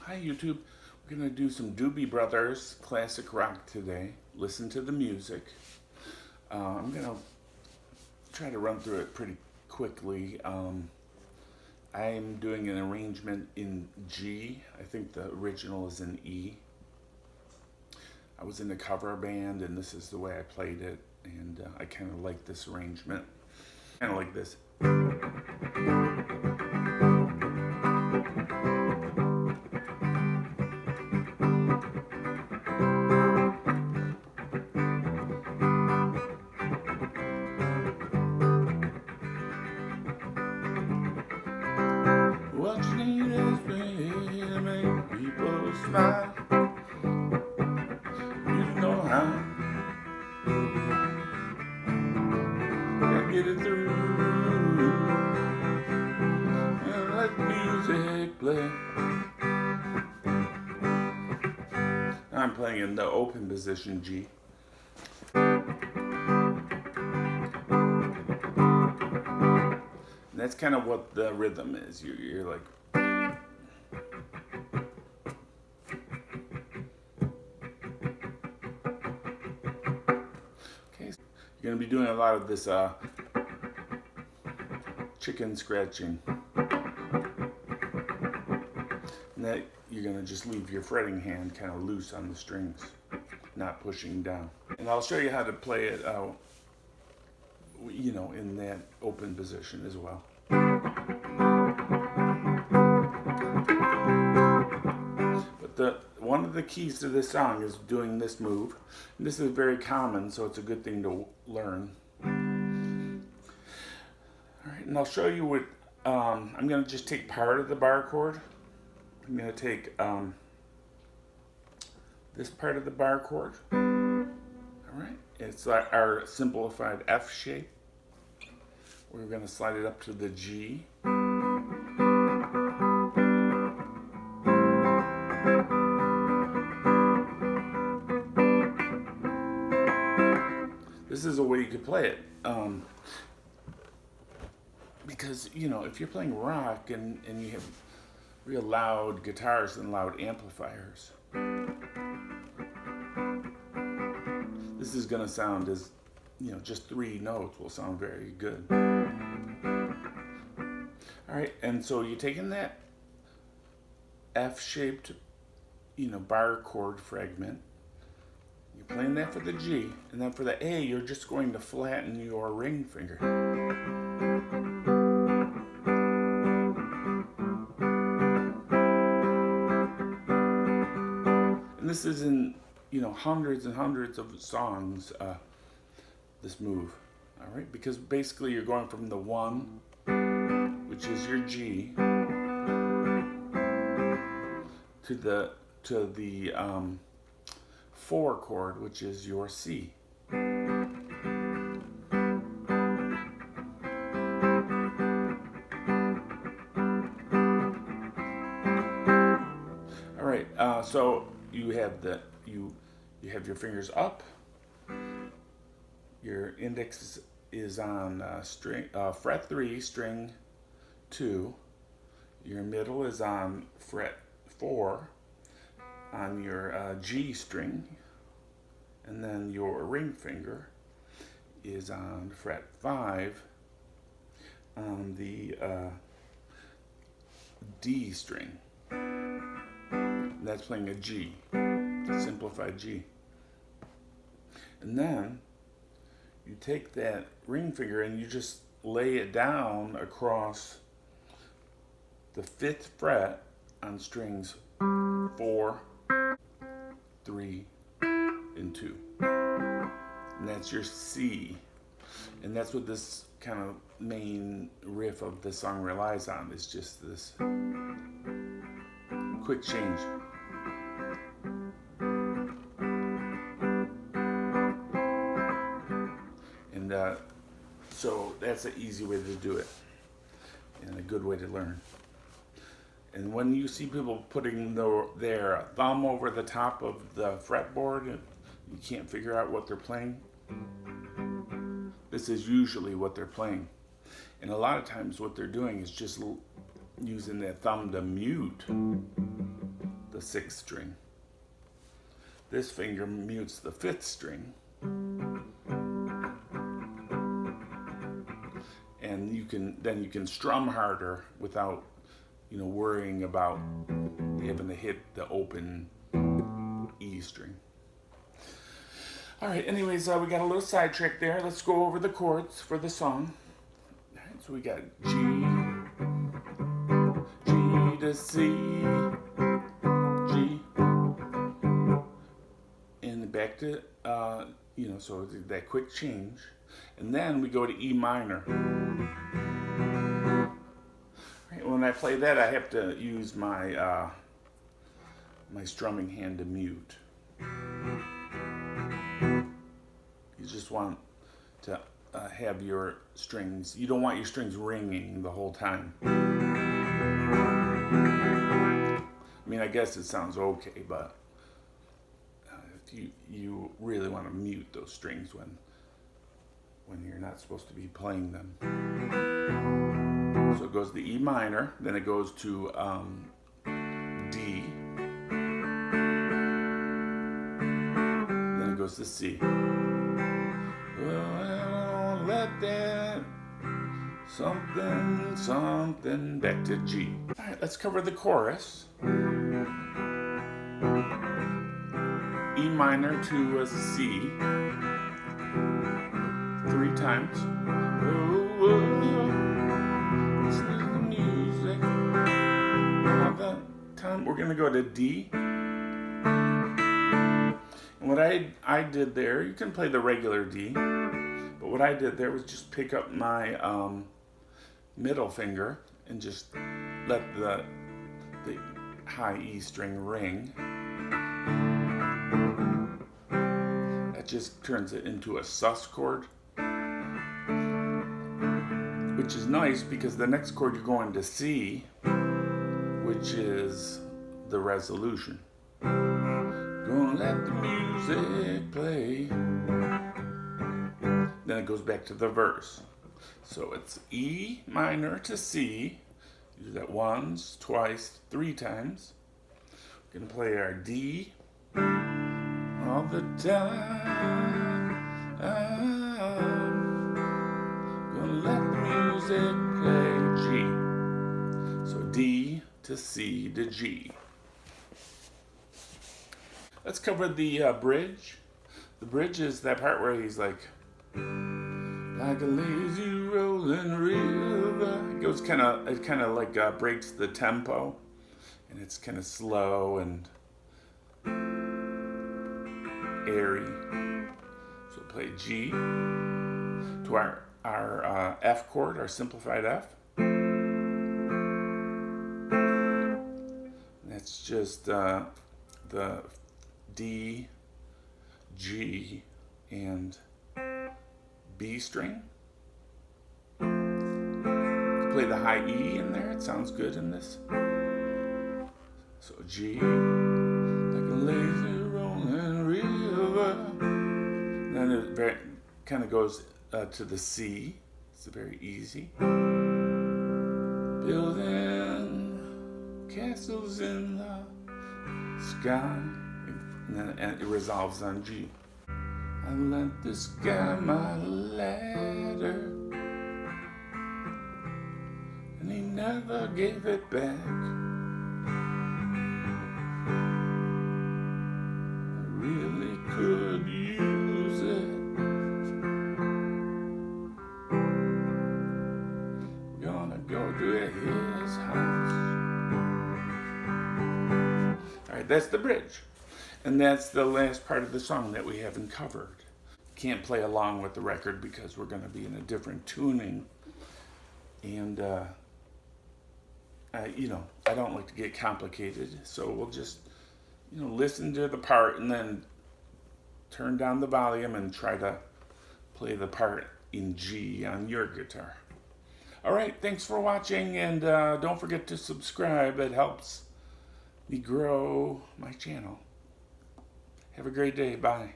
Hi YouTube, we're going to do some Doobie Brothers classic rock today. Listen to the music. I'm going to try to run through it pretty quickly. I'm doing an arrangement in G. I think the original is in E. I was in a cover band and this is the way I played it, and I kind of like this arrangement. Kind of like this. What you need is me to make people smile. You know how. Gotta get it through and let music play. I'm playing in the open position G. And that's kind of what the rhythm is. You're like, okay, so you're going to be doing a lot of this chicken scratching. And that you're going to just leave your fretting hand kind of loose on the strings, not pushing down. And I'll show you how to play it out, you know, in that open position as well. But one of the keys to this song is doing this move. And this is very common, so it's a good thing to learn. All right, and I'll show you what, I'm going to just take part of the bar chord. I'm going to take this part of the bar chord. All right, it's like our simplified F shape. We're going to slide it up to the G. This is a way you could play it. Because, you know, if you're playing rock and you have real loud guitars and loud amplifiers, this is going to sound as, you know, just 3 notes will sound very good. All right, and so you're taking that F-shaped, you know, bar chord fragment. You're playing that for the G, and then for the A, you're just going to flatten your ring finger. And this is in, you know, hundreds and hundreds of songs, this move. All right, because basically you're going from the 1, which is your G, to the 4 chord, which is your C. All right, so you have you have your fingers up. Your index is on fret 3, string 2. Your middle is on fret 4 on your G string, and then your ring finger is on fret 5 on the D string. And that's playing a G, simplified G. And then you take that ring finger and you just lay it down across the 5th fret on strings 4, 3, and 2. And that's your C. And that's what this kind of main riff of the song relies on, is just this quick change. And so that's an easy way to do it, and a good way to learn. And when you see people putting their thumb over the top of the fretboard and you can't figure out what they're playing, this is usually what they're playing. And a lot of times what they're doing is just using their thumb to mute the 6th string. This finger mutes the 5th string. And you can strum harder without, worrying about having to hit the open E string. All right, anyways, we got a little sidetrack there. Let's go over the chords for the song. All right, so we got G, G to C, G, and back to, so that quick change. And then we go to E minor. Right, when I play that, I have to use my my strumming hand to mute. You just want to have your strings. You don't want your strings ringing the whole time. I mean, I guess it sounds okay, but if you really want to mute those strings when you're not supposed to be playing them. So it goes to E minor, then it goes to D, then it goes to C. Well, let that something back to G. All right, let's cover the chorus. E minor to a C 3 times. Oh, listen to the music. All the time we're gonna go to D. And what I did there, you can play the regular D, but what I did there was just pick up my middle finger and just let the high E string ring. That just turns it into a sus chord, which is nice because the next chord you're going to C, which is the resolution. Gonna let the music play. Then it goes back to the verse. So it's E minor to C. Do that once, twice, 3 times. We're gonna play our D all the time. Gonna let the music play. G. So D to C to G. Let's cover the bridge. The bridge is that part where he's like a lazy rolling river. It goes kind of like breaks the tempo, and it's kind of slow and airy. So play G to our F chord, our simplified F. That's just the D, G, and B string. Play the high E in there. It sounds good in this. So G, like a lazy rolling river. Then it kind of goes to the C. It's very easy. Building castles in the sky. And then it resolves on G. I lent this guy my ladder, and he never gave it back. I really could use it. Gonna go to his house. Alright, that's the bridge. And that's the last part of the song that we haven't covered. Can't play along with the record because we're going to be in a different tuning. And, I don't like to get complicated. So we'll just, listen to the part and then turn down the volume and try to play the part in G on your guitar. All right, thanks for watching. And don't forget to subscribe. It helps me grow my channel. Have a great day. Bye.